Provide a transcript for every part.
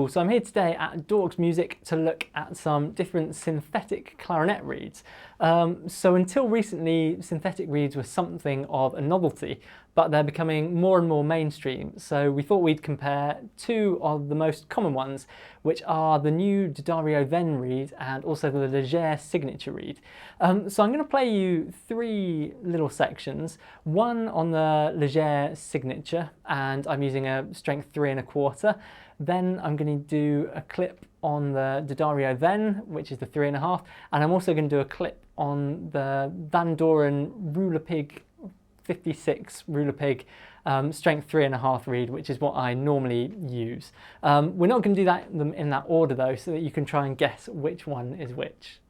cool. So I'm here today at Dorks Music to look at some different synthetic clarinet reeds. So until recently, synthetic reeds were something of a novelty, but they're becoming more and more mainstream. So we thought we'd compare two of the most common ones, which are the new D'Addario VENN reed and also the Legere Signature reed. So I'm going to play you three little sections, one on the Legere Signature, and I'm using a strength 3 1/4. Then I'm going to do a clip on the D'Addario VENN, which is the 3 1/2, and I'm also going to do a clip on the Vandoren Rue L'Epic 56 Rue L'Epic strength 3 1/2 reed, which is what I normally use. We're not going to do them in that order though, so that you can try and guess which one is which.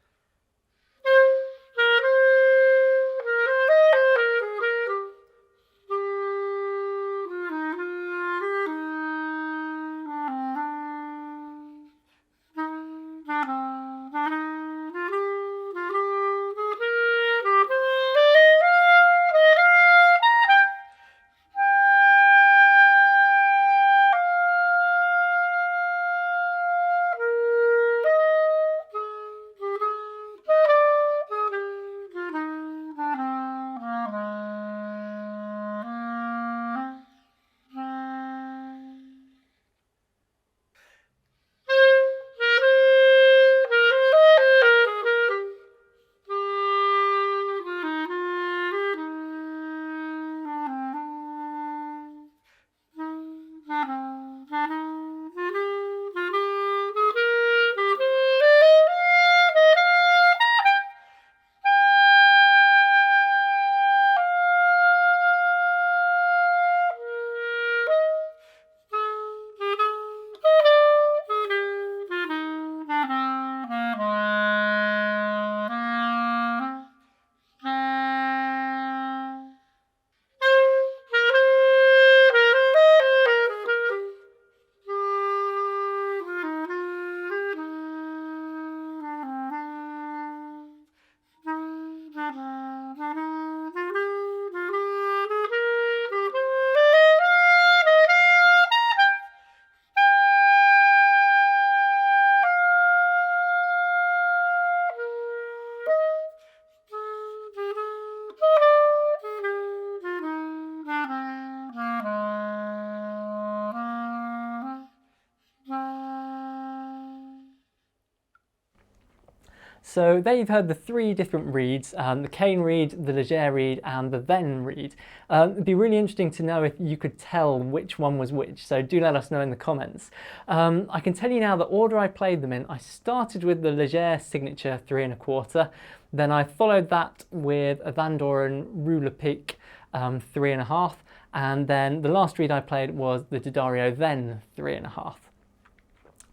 So there you've heard the three different reeds, the cane reed, the Legere reed and the VENN reed. It'd be really interesting to know if you could tell which one was which, so do let us know in the comments. I can tell you now the order I played them in. I started with the Legere Signature 3 1/4, then I followed that with a Vandoren Rue L'Epic 3 1/2, and then the last reed I played was the D'Addario VENN 3 1/2.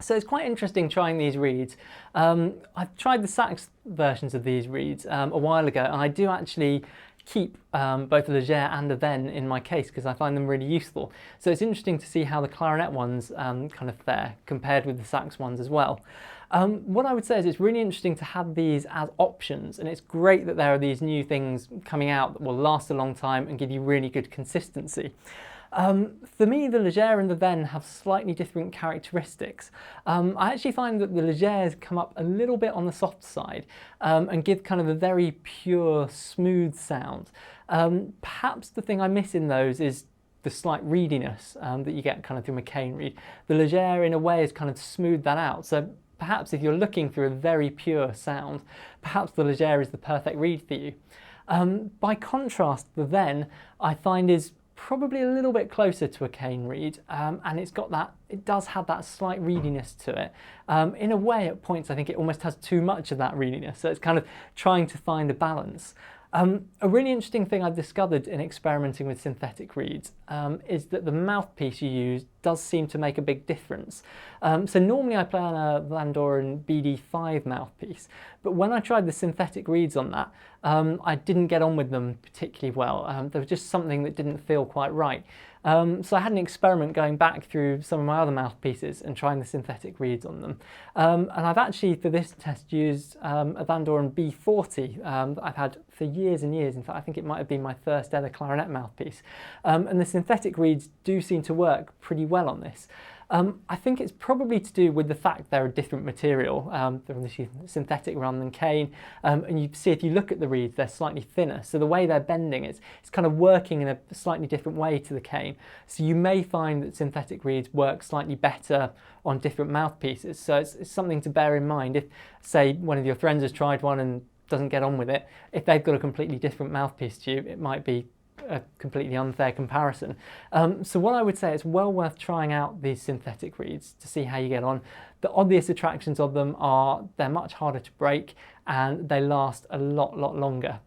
So it's quite interesting trying these reeds. I've tried the sax versions of these reeds a while ago, and I do actually keep both the Legere and the VENN in my case because I find them really useful. So it's interesting to see how the clarinet ones kind of fare compared with the sax ones as well. What I would say is it's really interesting to have these as options, and it's great that there are these new things coming out that will last a long time and give you really good consistency. For me, the Legere and the VENN have slightly different characteristics. I actually find that the Legeres come up a little bit on the soft side and give kind of a very pure, smooth sound. Perhaps the thing I miss in those is the slight reediness that you get kind of through a cane reed. The Legere in a way has kind of smoothed that out. So perhaps if you're looking for a very pure sound, perhaps the Legere is the perfect reed for you. By contrast, the VENN I find is probably a little bit closer to a cane reed, and it does have that slight reediness to it. In a way, at points, I think it almost has too much of that reediness, so it's kind of trying to find a balance. A really interesting thing I've discovered in experimenting with synthetic reeds is that the mouthpiece you use does seem to make a big difference. So normally I play on a Vandoren BD5 mouthpiece, but when I tried the synthetic reeds on that, I didn't get on with them particularly well. There was just something that didn't feel quite right. So I had an experiment going back through some of my other mouthpieces and trying the synthetic reeds on them. And I've actually, for this test, used a Vandoren B40 that I've had for years and years. In fact, I think it might have been my first ever clarinet mouthpiece. And the synthetic reeds do seem to work pretty well on this. I think it's probably to do with the fact they're a different material. They're obviously synthetic rather than cane, and you see if you look at the reeds, they're slightly thinner. So the way they're bending, it's kind of working in a slightly different way to the cane. So you may find that synthetic reeds work slightly better on different mouthpieces. So it's something to bear in mind. If, say, one of your friends has tried one and doesn't get on with it, if they've got a completely different mouthpiece to you, it might be a completely unfair comparison. So what I would say, it's well worth trying out these synthetic reeds to see how you get on. The obvious attractions of them are they're much harder to break and they last a lot longer.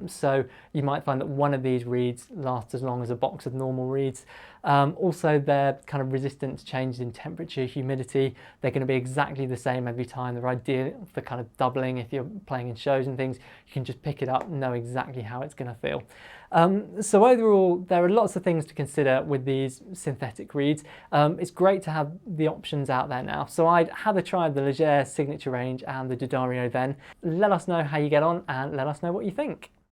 So you might find that one of these reeds lasts as long as a box of normal reeds. Also, their kind of resistance changes in temperature, humidity. They're going to be exactly the same every time. They're ideal for kind of doubling if you're playing in shows and things. You can just pick it up and know exactly how it's going to feel. So overall, there are lots of things to consider with these synthetic reeds. It's great to have the options out there now. So I'd have a try of the Legere Signature range and the D'Addario VENN. Let us know how you get on and let us know what you think.